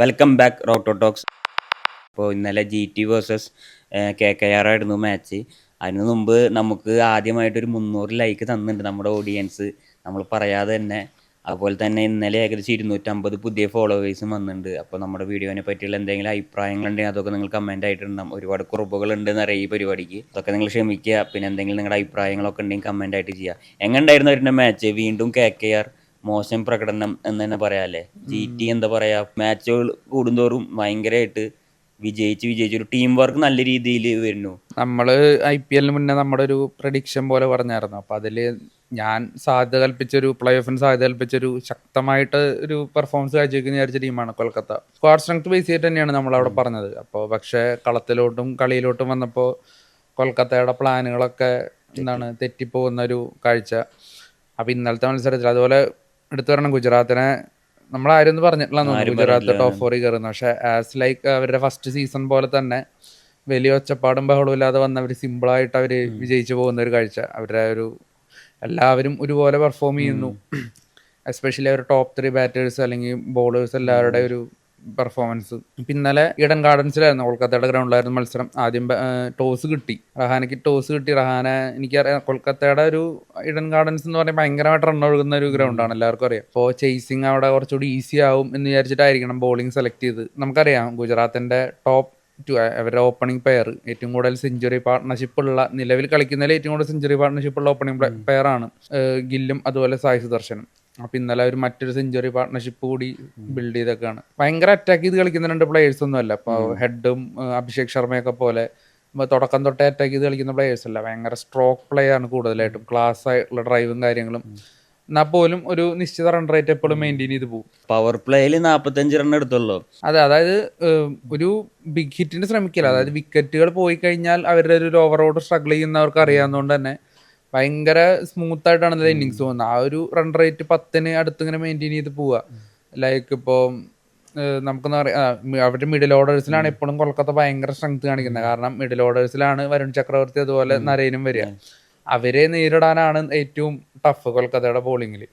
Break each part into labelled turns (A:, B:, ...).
A: Welcome back റോട്ടോ talks. അപ്പോൾ ഇന്നലെ GT versus KKR ആയിരുന്നു മാച്ച്. അതിന് മുമ്പ് നമുക്ക് ആദ്യമായിട്ടൊരു 300 ലൈക്ക് തന്നിട്ടുണ്ട് നമ്മുടെ ഓഡിയൻസ്, നമ്മൾ പറയാതെ തന്നെ. അതുപോലെ തന്നെ ഇന്നലെ ഏകദേശം 250 പുതിയ ഫോളോവേഴ്സും വന്നിട്ടുണ്ട്. അപ്പോൾ നമ്മുടെ വീഡിയോനെ പറ്റിയുള്ള എന്തെങ്കിലും അഭിപ്രായങ്ങളുണ്ടെങ്കിൽ അതൊക്കെ നിങ്ങൾ കമൻ്റ് ആയിട്ടുണ്ടാകും. ഒരുപാട് കുറവുകളുണ്ടെന്ന് അറിയാം ഈ പരിപാടിക്ക്, അതൊക്കെ നിങ്ങൾ ക്ഷമിക്കുക. പിന്നെ എന്തെങ്കിലും നിങ്ങളുടെ അഭിപ്രായങ്ങളൊക്കെ ഉണ്ടെങ്കിൽ കമൻ്റ് ആയിട്ട് ചെയ്യുക. എങ്ങനെ ഉണ്ടായിരുന്നു അവരുടെ മാച്ച്? വീണ്ടും KKR മോശം പ്രകടനം എന്ന് തന്നെ പറയാല്ലേ. GT എന്താ പറയാ, മാച്ചുകൾ കൂടുന്തോറും ഭയങ്കരമായിട്ട് വിജയിച്ച് ഒരു ടീം വർക്ക് നല്ല രീതിയിൽ വരുന്നു.
B: നമ്മള് IPL മുന്നേ നമ്മുടെ ഒരു പ്രഡിക്ഷൻ പോലെ പറഞ്ഞായിരുന്നു. അപ്പൊ അതില് ഞാൻ സാധ്യത കൽപ്പിച്ചൊരു പ്ലേ ഓഫിന് സാധ്യത കൽപ്പിച്ചൊരു ശക്തമായിട്ട് ഒരു പെർഫോമൻസ് കാഴ്ചവെക്കുന്ന വിചാരിച്ച ടീമാണ് കൊൽക്കത്ത. സ്ക്വാഡ് സ്ട്രെങ്ത് ബേസ് ചെയ്തിട്ട് തന്നെയാണ് നമ്മൾ അവിടെ പറഞ്ഞത്. അപ്പോൾ പക്ഷേ കളത്തിലോട്ടും കളിയിലോട്ടും വന്നപ്പോൾ കൊൽക്കത്തയുടെ പ്ലാനുകളൊക്കെ തെറ്റിപ്പോകുന്ന ഒരു കാഴ്ച. അപ്പൊ ഇന്നലത്തെ മത്സരത്തിൽ അതുപോലെ എടുത്തു പറയണം, ഗുജറാത്തിനെ നമ്മളാരും ഒന്നും പറഞ്ഞിട്ടില്ല. ഗുജറാത്ത് ടോപ്പ് 4 കയറുന്നു. പക്ഷെ ആസ് ലൈക്ക് അവരുടെ ഫസ്റ്റ് സീസൺ പോലെ തന്നെ വലിയ ഒച്ചപ്പാടും ബഹളവും ഇല്ലാതെ വന്നവർ സിമ്പിളായിട്ട് അവർ വിജയിച്ചു പോകുന്ന ഒരു കാഴ്ച. അവരുടെ ഒരു എല്ലാവരും ഒരുപോലെ പെർഫോം ചെയ്യുന്നു. എസ്പെഷ്യലി അവർ ടോപ്പ് 3 ബാറ്റേഴ്സ് അല്ലെങ്കിൽ ബോളേഴ്സ് എല്ലാവരുടെ ഒരു പെർഫോമൻസ്. ഇന്നലെ ഈഡൻ ഗാർഡൻസിലായിരുന്നു, കൊൽക്കത്തയുടെ ഗ്രൗണ്ടിലായിരുന്നു മത്സരം. ആദ്യം ടോസ് കിട്ടി, റഹാനയ്ക്ക് ടോസ് കിട്ടി. റഹാന, എനിക്കറിയാം കൊൽക്കത്തയുടെ ഒരു ഈഡൻ ഗാർഡൻസ് എന്ന് പറഞ്ഞാൽ ഭയങ്കരമായിട്ട് റൺ ഒഴുകുന്ന ഒരു ഗ്രൗണ്ടാണ്, എല്ലാവർക്കും അറിയാം. അപ്പോൾ ചേസിങ് അവിടെ കുറച്ചുകൂടി ഈസി ആവും എന്ന് വിചാരിച്ചിട്ടായിരിക്കണം ബോളിംഗ് സെലക്ട് ചെയ്ത്. നമുക്കറിയാം ഗുജറാത്തിൻ്റെ ടോപ്പ് 2 അവരുടെ ഓപ്പണിംഗ് പെയർ ഏറ്റവും കൂടുതൽ സെഞ്ചുറി പാർട്ട്ണർഷിപ്പ് ഉള്ള, നിലവിൽ കളിക്കുന്നതിൽ ഏറ്റവും കൂടുതൽ സെഞ്ചുറി പാർട്ട്ണർഷിപ്പ് ഉള്ള ഓപ്പണിംഗ് പെയറാണ് ഗില്ലും അതുപോലെ സായി സുദർശനും. അപ്പൊ ഇന്നലെ അവർ മറ്റൊരു സെഞ്ചുറി പാർട്ട്ണർഷിപ്പ് കൂടി ബിൽഡ് ചെയ്തൊക്കെയാണ്. ഭയങ്കര അറ്റാക്ക് ചെയ്ത് കളിക്കുന്ന 2 പ്ലേയേഴ്സ് ഒന്നും അല്ല. അപ്പോൾ ഹെഡും അഭിഷേക് ശർമ്മയൊക്കെ പോലെ തുടക്കം തൊട്ടേ അറ്റാക്ക് ചെയ്ത് കളിക്കുന്ന പ്ലേയേഴ്സ് അല്ല. ഭയങ്കര സ്ട്രോക്ക് പ്ലേ ആണ് കൂടുതലായിട്ടും, ക്ലാസ് ആയിട്ടുള്ള ഡ്രൈവും കാര്യങ്ങളും. എന്നാൽ പോലും ഒരു നിശ്ചിത റൺ റേറ്റ് എപ്പോഴും മെയിൻറ്റെയിൻ ചെയ്ത് പോകും.
A: പവർ പ്ലേയിൽ 45 റൺ എടുത്തുള്ളൂ.
B: അതെ, അതായത് ഒരു ബിഗ് ഹിറ്റിന് ശ്രമിക്കില്ല. അതായത് വിക്കറ്റുകൾ പോയി കഴിഞ്ഞാൽ അവരുടെ ഒരു ഓവറോട് സ്ട്രഗിൾ ചെയ്യുന്നവർക്ക് അറിയാവുന്നതുകൊണ്ട് തന്നെ ഭയങ്കര സ്മൂത്ത് ആയിട്ടാണ് ഇതിലെ ഇന്നിങ്സ് പോകുന്നത്. ആ ഒരു റൺ റേറ്റ് 10 അടുത്ത് ഇങ്ങനെ മെയിൻറ്റെയിൻ ചെയ്ത് പോവുക. ലൈക്ക് ഇപ്പോൾ നമുക്കെന്ന് പറയാം, അവരുടെ മിഡിൽ ഓർഡേഴ്സിലാണ് എപ്പോഴും കൊൽക്കത്ത ഭയങ്കര സ്ട്രെങ്ത് കാണിക്കുന്നത്. കാരണം മിഡിൽ ഓർഡേഴ്സിലാണ് വരുൺ ചക്രവർത്തി അതുപോലെ നരേനും വരിക. അവരെ നേരിടാനാണ് ഏറ്റവും ടഫ് കൊൽക്കത്തയുടെ ബോളിങ്ങിൽ.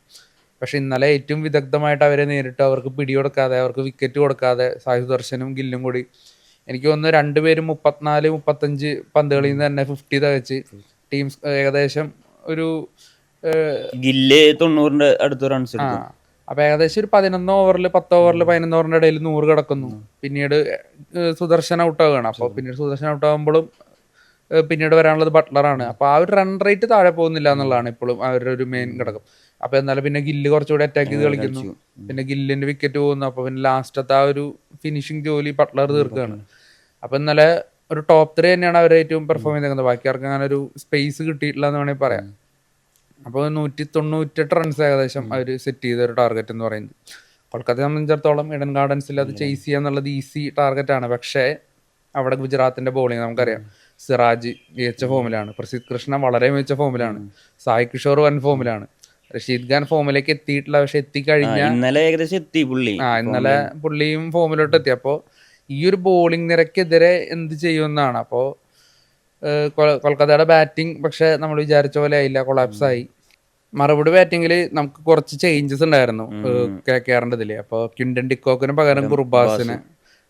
B: പക്ഷെ ഇന്നലെ ഏറ്റവും വിദഗ്ധമായിട്ട് അവരെ നേരിട്ട് അവർക്ക് പിടികൊടുക്കാതെ, അവർക്ക് വിക്കറ്റ് കൊടുക്കാതെ സായി സുദർശനും ഗില്ലും കൂടി, എനിക്ക് തോന്നുന്നു 2 പേരും 34-35 പന്തുകളിൽ നിന്ന് തന്നെ 50 തികച്ച് ടീംസ് ഏകദേശം ഒരു
A: ഗില്ല് 90 അടുത്ത് റൺസ്.
B: അപ്പൊ ഏകദേശം ഒരു 11 ഓവറിൽ 10 ഓവറിൽ 11 ഓവറിന്റെ ഇടയിൽ 100 കിടക്കുന്നു. പിന്നീട് സുദർശൻ ഔട്ട് ആവുകയാണ്. അപ്പോൾ പിന്നീട് സുദർശൻ ഔട്ട് ആകുമ്പോഴും പിന്നീട് വരാനുള്ളത് ബട്ട്ലറാണ്. അപ്പൊ ആ ഒരു റൺ റേറ്റ് താഴെ പോകുന്നില്ല എന്നുള്ളതാണ് ഇപ്പോഴും അവരുടെ ഒരു മെയിൻ ഘടകം. അപ്പൊ എന്നാലും പിന്നെ ഗില്ല് കുറച്ചുകൂടി അറ്റാക്ക് ചെയ്ത് കളിക്കുന്നു. പിന്നെ ഗില്ലിന്റെ വിക്കറ്റ് പോകുന്നു. അപ്പൊ പിന്നെ ലാസ്റ്റത്തെ ആ ഒരു ഫിനിഷിംഗ് ജോലി ബട്ട്ലർ തീർക്കുകയാണ്. അപ്പൊ ഇന്നലെ ഒരു ടോപ്പ് 3 തന്നെയാണ് അവർ ഏറ്റവും പെർഫോം ചെയ്തേക്കുന്നത്. ബാക്കി ആർക്കും അങ്ങനെ ഒരു സ്പേസ് കിട്ടിയിട്ടില്ല എന്ന് വേണമെങ്കിൽ പറയാം. അപ്പോൾ 198 റൺസ് ഏകദേശം അവർ സെറ്റ് ചെയ്ത ഒരു ടാർഗറ്റ് എന്ന് പറയുന്നത്. കൊൽക്കത്തയെ സംബന്ധിച്ചിടത്തോളം ഈഡൻ ഗാർഡൻസിൽ അത് ചേസ് ചെയ്യുക എന്നുള്ളത് ഈസി ടാർഗറ്റാണ്. പക്ഷേ അവിടെ ഗുജറാത്തിന്റെ ബോളിംഗ് നമുക്കറിയാം. സിറാജ് മികച്ച ഫോമിലാണ്, പ്രസിദ്ധ് കൃഷ്ണ വളരെ മികച്ച ഫോമിലാണ്, സായ് കിഷോർ വൻ ഫോമിലാണ്, റഷീദ് ഖാൻ ഫോമിലേക്ക് എത്തിയിട്ടില്ല. പക്ഷെ എത്തിക്കഴിഞ്ഞാൽ
A: ഇന്നലെ ഏകദേശം എത്തി പുള്ളി.
B: ഇന്നലെ പുള്ളിയും ഫോമിലോട്ട് എത്തി. അപ്പോൾ ഈ ഒരു ബോളിംഗ് നിരക്കെതിരെ എന്ത് ചെയ്യുമെന്നാണ്. അപ്പോൾ കൊൽക്കത്തയുടെ ബാറ്റിംഗ് പക്ഷെ നമ്മൾ വിചാരിച്ച പോലെ ആയില്ല, കൊളാപ്സ് ആയി. മറുപടി ബാറ്റിങ്ങിൽ നമുക്ക് കുറച്ച് ചേഞ്ചസ് ഉണ്ടായിരുന്നു KKRന്റെ ഇതില്. അപ്പോൾ ക്വിന്റൻ ഡിക്കോക്കിന് പകരം ഗുർബാസിന്.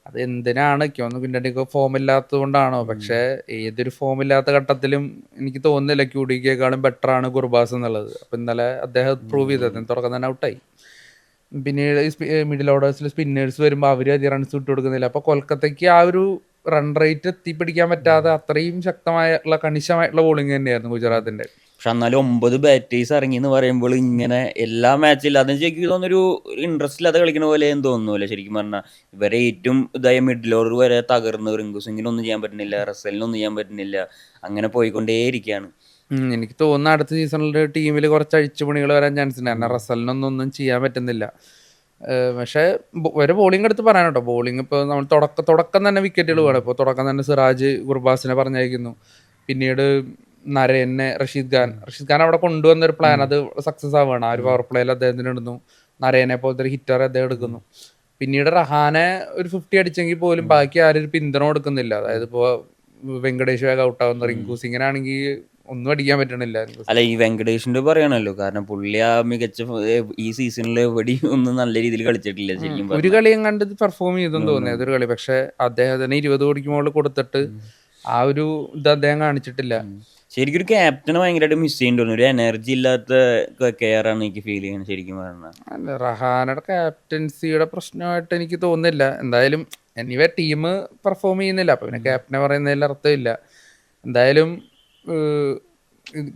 B: അത് എന്തിനാണ് ക്വിന്റൻ ഡിക്കോക്ക് ഫോം ഇല്ലാത്തത് കൊണ്ടാണോ? പക്ഷെ ഏതൊരു ഫോം ഇല്ലാത്ത ഘട്ടത്തിലും എനിക്ക് തോന്നുന്നില്ല QDക്കേക്കാളും ബെറ്റർ ആണ് ഗുർബാസ് എന്നുള്ളത്. അപ്പൊ ഇന്നലെ അദ്ദേഹം പ്രൂവ് ചെയ്തത്, തുടക്കം തന്നെ ഔട്ടായി. പിന്നീട് മിഡിൽ ഓർഡേഴ്സിൽ സ്പിന്നേഴ്സ് വരുമ്പോൾ അവർ അധികം റൺസ് വിട്ടു കൊടുക്കുന്നില്ല. അപ്പോൾ കൊൽക്കത്തയ്ക്ക് ആ ഒരു റൺ റേറ്റ് എത്തിപ്പിടിക്കാൻ പറ്റാതെ അത്രയും ശക്തമായിട്ടുള്ള കണിശമായിട്ടുള്ള ബോളിംഗ് തന്നെയായിരുന്നു ഗുജറാത്തിന്റെ.
A: പക്ഷെ എന്നാലും 9 ബാറ്റേഴ്സ് ഇറങ്ങി എന്ന് പറയുമ്പോൾ ഇങ്ങനെ എല്ലാ മാച്ചിലും അത് ശരിക്കും തോന്നുന്നൊരു ഇൻട്രസ്റ്റ് ഇല്ലാതെ കളിക്കുന്ന പോലെ തോന്നുന്നില്ല. ശരിക്കും പറഞ്ഞാൽ ഇവരെ ഏറ്റവും ഇതായ മിഡിൽ ഓർഡർ വരെ തകർന്ന്, റിങ്കു സിംഗിനൊന്നും ചെയ്യാൻ പറ്റുന്നില്ല, റസലിനൊന്നും ചെയ്യാൻ പറ്റുന്നില്ല, അങ്ങനെ പോയിക്കൊണ്ടേയിരിക്കുകയാണ്.
B: എനിക്ക് തോന്നുന്നു അടുത്ത സീസണിൽ ടീമിൽ കുറച്ച് അഴിച്ചുപണികൾ വരാൻ ചാൻസ് ഉണ്ട്. കാരണം റസലിനൊന്നും ചെയ്യാൻ പറ്റുന്നില്ല. പക്ഷേ ഒരു ബോളിംഗ് എടുത്ത് പറയാനോട്ടോ, ബോളിംഗ് ഇപ്പോൾ നമ്മൾ തുടക്കം തന്നെ വിക്കറ്റുകൾ വേണം. ഇപ്പോൾ തുടക്കം തന്നെ സിറാജ് ഗുർബാസിനെ പറഞ്ഞയക്കുന്നു. പിന്നീട് നരേനെ റഷീദ് ഖാൻ അവിടെ കൊണ്ടുവന്ന ഒരു പ്ലാൻ അത് സക്സസ് ആവുകയാണ്. ആ ഒരു പവർ പ്ലേയിൽ അദ്ദേഹത്തിന് ഇടുന്നു. നരേനെ പോലത്തെ ഒരു ഹിറ്റർ അദ്ദേഹം എടുക്കുന്നു. പിന്നീട് റഹാനെ ഒരു 50 അടിച്ചെങ്കിൽ പോലും ബാക്കി ആരും ഒരു പിന്തുണ കൊടുക്കുന്നില്ല. അതായത് ഇപ്പോൾ വെങ്കടേഷ് വേഗം ഔട്ടാവുന്നു, റിങ്കു സിംഗിനാണെങ്കിൽ ഒന്നും അടിക്കാൻ പറ്റണില്ല.
A: അല്ല, ഈ വെങ്കടേഷിന്റെ പറയണല്ലോ, കാരണം പുള്ളി ആ മികച്ച ഈ സീസണിൽ എവിടെയും ഒന്നും നല്ല രീതിയിൽ കളിച്ചിട്ടില്ല ശരിക്കും
B: ഒരു
A: പറഞ്ഞാൽ.
B: കളിയും കണ്ട് പെർഫോം ചെയ്തെന്ന് തോന്നി അതൊരു കളി. പക്ഷെ അദ്ദേഹത്തിന് 20 കോടിക്ക് മുകളിൽ കൊടുത്തിട്ട് ആ ഒരു ഇത് അദ്ദേഹം കാണിച്ചിട്ടില്ല.
A: ശരിക്കും ഒരു ക്യാപ്റ്റനെ ഭയങ്കരമായിട്ട് മിസ് ചെയ്യേണ്ടി, ഒരു എനർജി ഇല്ലാത്ത കെയർ ആണ് എനിക്ക് ഫീൽ ചെയ്യുന്നത് ശരിക്കും പറഞ്ഞാൽ.
B: അല്ല, റഹാനയുടെ ക്യാപ്റ്റൻസിയുടെ പ്രശ്നമായിട്ട് എനിക്ക് തോന്നുന്നില്ല. എന്തായാലും എനിവേ ടീം പെർഫോം ചെയ്യുന്നില്ല, അപ്പൊ പിന്നെ ക്യാപ്റ്റനെ പറയുന്നതിൽ അർത്ഥമില്ല. എന്തായാലും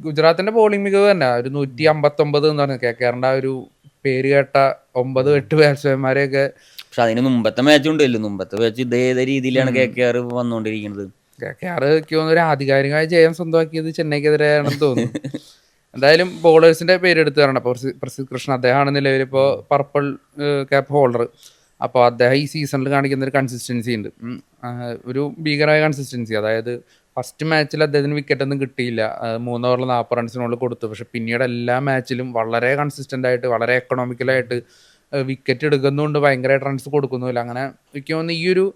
B: ഗുജറാത്തിന്റെ ബോളിംഗ് മികവ് തന്നെ ഒരു 159 എന്ന് പറഞ്ഞ കേക്കേറിന്റെ ആ ഒരു പേര് കേട്ട 9-8 ബാറ്റ്സ്മാൻമാരെയൊക്കെ.
A: പക്ഷെ അതിന് മുമ്പത്തെ മാച്ച് ഉണ്ടല്ലോ, മുമ്പത്തെ മാച്ച് ഇതേ രീതിയിലാണ് KKR വന്നുകൊണ്ടിരിക്കുന്നത്.
B: KKR ഒരു ആധികാരികമായ ജയം സ്വന്തമാക്കിയത് ചെന്നൈക്കെതിരെയാണെന്ന് തോന്നുന്നു. എന്തായാലും ബോളേഴ്സിന്റെ പേര് എടുത്തു തരണം. അപ്പോൾ പ്രസിദ്ധ് കൃഷ്ണ അദ്ദേഹമാണ് നിലവിൽ ഇപ്പോൾ പർപ്പിൾ ക്യാപ്പ് ഹോൾഡർ. അപ്പോൾ അദ്ദേഹം ഈ സീസണിൽ കാണിക്കുന്ന ഒരു കൺസിസ്റ്റൻസി ഉണ്ട്, ഒരു ഭീകരമായ കൺസിസ്റ്റൻസി. അതായത് ഫസ്റ്റ് മാച്ചിൽ അദ്ദേഹത്തിന് വിക്കറ്റ് ഒന്നും കിട്ടിയില്ല, 3 ഓവറിൽ 40 റൺസിനുള്ളിൽ കൊടുത്തു. പക്ഷെ പിന്നീട് എല്ലാ മാച്ചിലും വളരെ കൺസിസ്റ്റൻ്റ് ആയിട്ട് വളരെ എക്കണോമിക്കലായിട്ട് വിക്കറ്റ് എടുക്കുന്നുണ്ട്, ഭയങ്കരമായിട്ട് റൺസ് കൊടുക്കുന്നുമില്ല. അങ്ങനെ എനിക്ക് തോന്നുന്നു ഈ ഒരു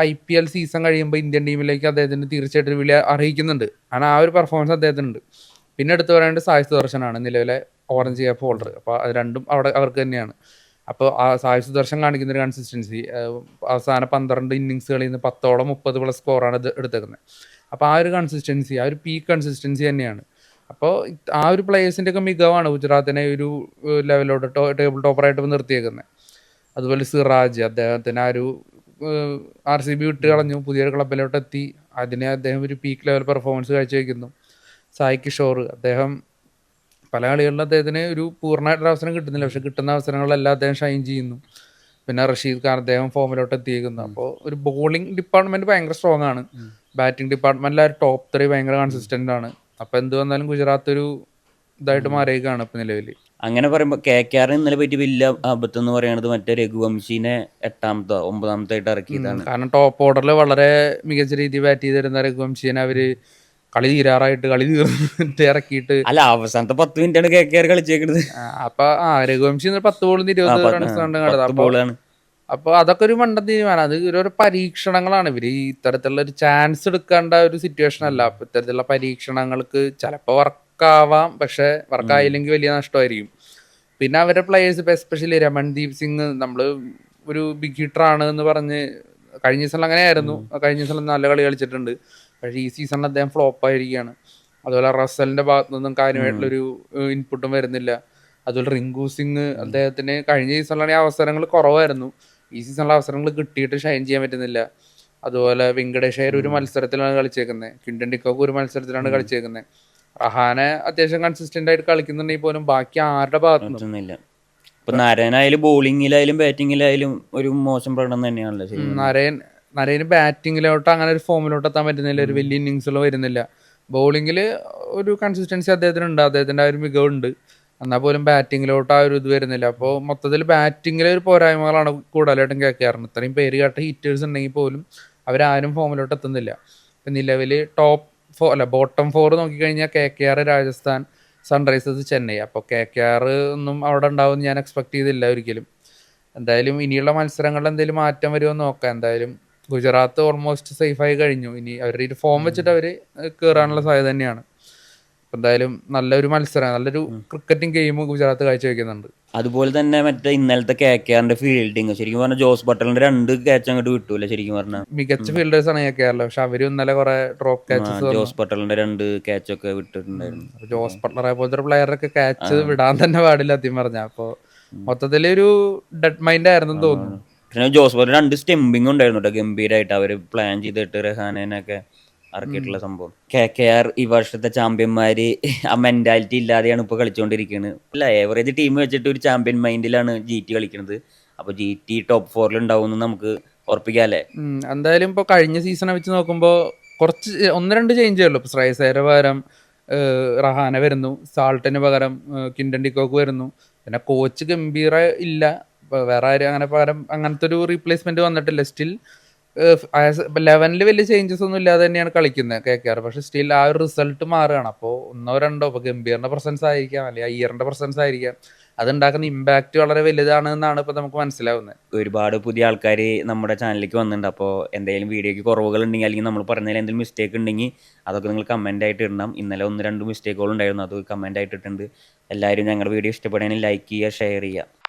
B: IPL സീസൺ കഴിയുമ്പോൾ ഇന്ത്യൻ ടീമിലേക്ക് അദ്ദേഹത്തിന് തീർച്ചയായിട്ടും വിളി അറിയിക്കുന്നുണ്ട്. കാരണം ആ ഒരു പെർഫോമൻസ് അദ്ദേഹത്തിനുണ്ട്. പിന്നെ എടുത്തു പറയേണ്ടത് സായ് സുദർശനാണ്, നിലവിലെ ഓറഞ്ച് ക്യാപ്പ് ഹോൾഡർ. അപ്പോൾ അത് രണ്ടും അവർക്ക് തന്നെയാണ്. അപ്പോൾ ആ സായ് സുദർശൻ കാണിക്കുന്ന ഒരു കൺസിസ്റ്റൻസി, അവസാന 12 ഇന്നിങ്സുകളിൽ നിന്ന് 10ഓളം 30+ സ്കോറാണ് എടുത്തേക്കുന്നത്. അപ്പോൾ ആ ഒരു കൺസിസ്റ്റൻസി, ആ ഒരു പീക്ക് കൺസിസ്റ്റൻസി തന്നെയാണ്. അപ്പോൾ ആ ഒരു പ്ലേയേഴ്സിൻ്റെ ഒക്കെ മികവാണ് ഗുജറാത്തിനെ ഒരു ലെവലോട്ട് ടേബിൾ ടോപ്പറായിട്ട് നിർത്തിയേക്കുന്നത്. അതുപോലെ സിറാജ്, അദ്ദേഹത്തിന് ആ ഒരു RCB വിട്ട് കളഞ്ഞു, പുതിയൊരു ക്ലബിലോട്ട് എത്തി, അതിനെ അദ്ദേഹം ഒരു പീക്ക് ലെവൽ പെർഫോമൻസ് കാഴ്ചവെക്കുന്നു. സായ് കിഷോർ, അദ്ദേഹം പല കളികളിലും അദ്ദേഹത്തിന് ഒരു പൂർണ്ണമായിട്ടൊരു അവസരം കിട്ടുന്നില്ല, പക്ഷെ കിട്ടുന്ന അവസരങ്ങളെല്ലാം അദ്ദേഹം ഷൈൻ ചെയ്യുന്നു. പിന്നെ റഷീദ് ഖാൻ, അദ്ദേഹം ഫോമിലോട്ട് എത്തിയേക്കുന്നു. അപ്പോൾ ഒരു ബോളിംഗ് ഡിപ്പാർട്ട്മെന്റ് ഭയങ്കര സ്ട്രോങ് ആണ്, ബാറ്റിംഗ് ഡിപ്പാർട്ട്മെന്റിൽ ആ ഒരു ടോപ്പ് 3 ഭയങ്കര കൺസിസ്റ്റന്റ് ആണ്. അപ്പോൾ എന്ത് വന്നാലും ഗുജറാത്ത് ഒരു ഇതായിട്ട് മാറിയേക്കാണ് ഇപ്പം നിലവിൽ.
A: അങ്ങനെ പറയുമ്പോൾ KKR ഇന്നലെ പറ്റി വലിയ അബദ്ധം എന്ന് പറയുന്നത് മറ്റേ രഘുവംശീനെ 8ാമതോ 9ാമത്തെ ആയിട്ട് ഇറക്കിയതാണ്.
B: കാരണം ടോപ്പ് ഓർഡറിൽ വളരെ മികച്ച രീതിയിൽ ബാറ്റ് ചെയ്തിരുന്ന രഘുവംശീനെ അവര് കളി തീരാറായിട്ട് കളി തീർന്നിട്ട് ഇറക്കിയിട്ട്.
A: അല്ല, അവസാനത്തെ 10 മിനിറ്റാണ് KKR കളിച്ചേക്കുന്നത്.
B: അപ്പൊ രഘുവംശി 10 ബോളിൽ 20 റൺസ് കണ്ടത്. അപ്പൊ അതൊക്കെ ഒരു മണ്ടൻ തീരുമാനം. അത് ഓരോ പരീക്ഷണങ്ങളാണ്. ഇവര് ഇത്തരത്തിലുള്ള ഒരു ചാൻസ് എടുക്കേണ്ട ഒരു സിറ്റുവേഷൻ അല്ല. അപ്പൊ ഇത്തരത്തിലുള്ള പരീക്ഷണങ്ങൾക്ക് ചിലപ്പോൾ വർക്കാവാം, പക്ഷെ വർക്കായില്ലെങ്കിൽ വലിയ നഷ്ടമായിരിക്കും. പിന്നെ അവരുടെ പ്ലേയേഴ്സ്, ഇപ്പൊ എസ്പെഷ്യലി രമൺദീപ് സിംഗ്, നമ്മള് ഒരു ബിഗ് ഹിറ്റർ ആണ് എന്ന് പറഞ്ഞ് കഴിഞ്ഞ സീസണിൽ അങ്ങനെയായിരുന്നു. കഴിഞ്ഞ സീസണിൽ നല്ല കളി കളിച്ചിട്ടുണ്ട്, പക്ഷേ ഈ സീസണിൽ അദ്ദേഹം ഫ്ലോപ്പ് ആയിരിക്കുകയാണ്. അതുപോലെ റസലിന്റെ ഭാഗത്തു നിന്നും കാര്യമായിട്ടുള്ളൊരു ഇൻപുട്ടും വരുന്നില്ല. അതുപോലെ റിങ്കു സിംഗ്, അദ്ദേഹത്തിന് കഴിഞ്ഞ സീസണിലാണെങ്കിൽ അവസരങ്ങൾ കുറവായിരുന്നു, ഈ സീസണിലെ അവസരങ്ങൾ കിട്ടിയിട്ട് ഷൈൻ ചെയ്യാൻ പറ്റുന്നില്ല. അതുപോലെ വെങ്കടേഷ് അയ്യർ ഒരു മത്സരത്തിലാണ് കളിച്ചേക്കുന്നത്, കിൻഡൻ ഡിക്കോക്ക് ഒരു മത്സരത്തിലാണ് കളിച്ചേക്കുന്നത്. റഹാനെ അത്യാവശ്യം കൺസിസ്റ്റന്റ് ആയിട്ട് കളിക്കുന്നുണ്ടെങ്കിൽ പോലും ബാക്കി ആരുടെ ഭാഗത്തുനിന്നില്ല.
A: ഇപ്പൊ നരേനായാലും ബോളിങ്ങിലായാലും ബാറ്റിങ്ങിലായാലും ഒരു മോശം പ്രകടനം തന്നെയാണല്ലോ.
B: നരേന് ബാറ്റിങ്ങിലോട്ട് അങ്ങനെ ഒരു ഫോമിലോട്ട് എത്താൻ പറ്റുന്നില്ല, ഒരു വലിയ ഇന്നിങ്സുകൾ വരുന്നില്ല. ബോളിങ്ങിൽ ഒരു കൺസിസ്റ്റൻസി അദ്ദേഹത്തിനുണ്ട്, അദ്ദേഹത്തിൻ്റെ ആ ഒരു മികവുണ്ട്, എന്നാൽ പോലും ബാറ്റിങ്ങിലോട്ട് ആ ഒരു ഇത് വരുന്നില്ല. അപ്പോൾ മൊത്തത്തിൽ ബാറ്റിങ്ങിലെ ഒരു പോരായ്മകളാണ് കൂടുതലായിട്ടും കേൾക്കാറുണ്ട്. ഇത്രയും പേര് കേട്ട ഹിറ്റേഴ്സ് ഉണ്ടെങ്കിൽ പോലും അവരാരും ഫോമിലോട്ട് എത്തുന്നില്ല. ഇപ്പം നിലവിൽ ബോട്ടം 4 നോക്കിക്കഴിഞ്ഞാൽ KKR, രാജസ്ഥാൻ, സൺറൈസേഴ്സ്, ചെന്നൈ. അപ്പോൾ KKR ഒന്നും അവിടെ ഉണ്ടാവുമെന്ന് ഞാൻ എക്സ്പെക്ട് ചെയ്തില്ല ഒരിക്കലും. എന്തായാലും ഇനിയുള്ള മത്സരങ്ങളിൽ എന്തെങ്കിലും മാറ്റം വരുമോ എന്ന് നോക്കാം. എന്തായാലും ഗുജറാത്ത് ഓൾമോസ്റ്റ് സേഫായി കഴിഞ്ഞു. ഇനി അവരുടെ ഒരു ഫോം വെച്ചിട്ട് അവർ കയറാനുള്ള സാധ്യത തന്നെയാണ്. എന്തായാലും നല്ലൊരു മത്സരം, നല്ലൊരു ക്രിക്കറ്റിംഗ് ഗെയിം ഗുജറാത്ത് കാഴ്ചവെക്കുന്നുണ്ട്.
A: അതുപോലെ തന്നെ മറ്റേ ഇന്നലത്തെ KKRന്റെ ഫീൽഡിങ് ശരിക്കും പറഞ്ഞാൽ ജോസ് ബട്ടലിന്റെ 2 ക്യാച്ച് അങ്ങോട്ട് വിട്ടൂല. ശരിക്കും പറഞ്ഞാൽ
B: മികച്ച ഫീൽഡേഴ്സ് ആണ് KKR, പക്ഷെ അവരും ഇന്നലെ കുറെ ഡ്രോപ്പ് ക്യാച്ചസ്,
A: ജോസ് ബട്ടലിന്റെ 2 ക്യാച്ചൊക്കെ വിട്ടിട്ടുണ്ടായിരുന്നു.
B: ജോസ് ബട്ട്ലറെ പോലത്തെ ഒരു പ്ലെയറൊക്കെ ക്യാച്ച് വിടാൻ തന്നെ പാടില്ല സത്യം പറഞ്ഞ. അപ്പോൾ മൊത്തത്തിലൊരു ഡെഡ് മൈൻഡ് ആയിരുന്നു തോന്നുന്നു.
A: പിന്നെ ജോസ് ബട്ടൽ 2 സ്റ്റെമ്പിങ് ഉണ്ടായിരുന്നു കേട്ടോ, ഗംഭീരമായിട്ട് അവര് പ്ലാൻ ചെയ്തിട്ട് റഹാനൊക്കെ ഇറക്കിയിട്ടുള്ള സംഭവം. KKR ഈ വർഷത്തെ ചാമ്പ്യന്മാര് ആ മെന്റാലിറ്റി ഇല്ലാതെയാണ് ഇപ്പൊ കളിച്ചുകൊണ്ടിരിക്കുന്നത്. അല്ല, ഏവറേജ് ടീം വെച്ചിട്ട് ഒരു ചാമ്പ്യൻ മൈൻഡിലാണ് GT കളിക്കുന്നത്. അപ്പൊ GT ടോപ്പ് 4 ഉണ്ടാവും നമുക്ക് ഉറപ്പിക്കാല്ലേ.
B: എന്തായാലും ഇപ്പൊ കഴിഞ്ഞ സീസണെ വെച്ച് നോക്കുമ്പോൾ കുറച്ച് 1-2 ചേഞ്ചേ ഉള്ളൂ. ഇപ്പൊ ശ്രേയസ് അയ്യർ പകരം റഹാന വരുന്നു, സാൾട്ടിന് പകരം കിൻഡൻ ഡിക്കോക്ക് വരുന്നു, പിന്നെ കോച്ച് ഗംഭീർ ഇല്ല, വേറെ ആരും അങ്ങനെ പകരം അങ്ങനത്തെ ഒരു റീപ്ലേസ്മെന്റ് വന്നിട്ടില്ല. സ്റ്റിൽ 11 വലിയ ചേഞ്ചസ് ഒന്നും ഇല്ലാതെ തന്നെയാണ് കളിക്കുന്നത് KKR. പക്ഷെ സ്റ്റിൽ ആ ഒരു റിസൾട്ട് മാറുകയാണ്. അപ്പോൾ 1-2 ഇപ്പോൾ ഗംഭീറിന്റെ പ്രസൻസ് ആയിരിക്കാം, അല്ലെങ്കിൽ അയ്യറിന്റെ പ്രസൻസ് ആയിരിക്കാം, അതുണ്ടാക്കുന്ന ഇമ്പാക്റ്റ് വളരെ വലുതാണ് എന്നാണ് ഇപ്പോൾ നമുക്ക് മനസ്സിലാവുന്നത്.
A: ഒരുപാട് പുതിയ ആൾക്കാർ നമ്മുടെ ചാനലിലേക്ക് വന്നിട്ടുണ്ട്. അപ്പോൾ എന്തെങ്കിലും വീഡിയോയ്ക്ക് കുറവുകൾ ഉണ്ടെങ്കിൽ അല്ലെങ്കിൽ നമ്മൾ പറഞ്ഞതിൽ എന്തെങ്കിലും മിസ്റ്റേക്ക് ഉണ്ടെങ്കിൽ അതൊക്കെ നിങ്ങൾ കമൻ്റ് ആയിട്ട് ഇടണം. ഇന്നലെ 1-2 മിസ്റ്റേക്കുകൾ ഉണ്ടായിരുന്നു, അത് കമൻ്റ് ആയിട്ട് ഇട്ടിട്ടുണ്ട്. എല്ലാവരും ഞങ്ങളുടെ വീഡിയോ ഇഷ്ടപ്പെടുകയാണെങ്കിൽ ലൈക്ക് ചെയ്യുക, ഷെയർ ചെയ്യുക.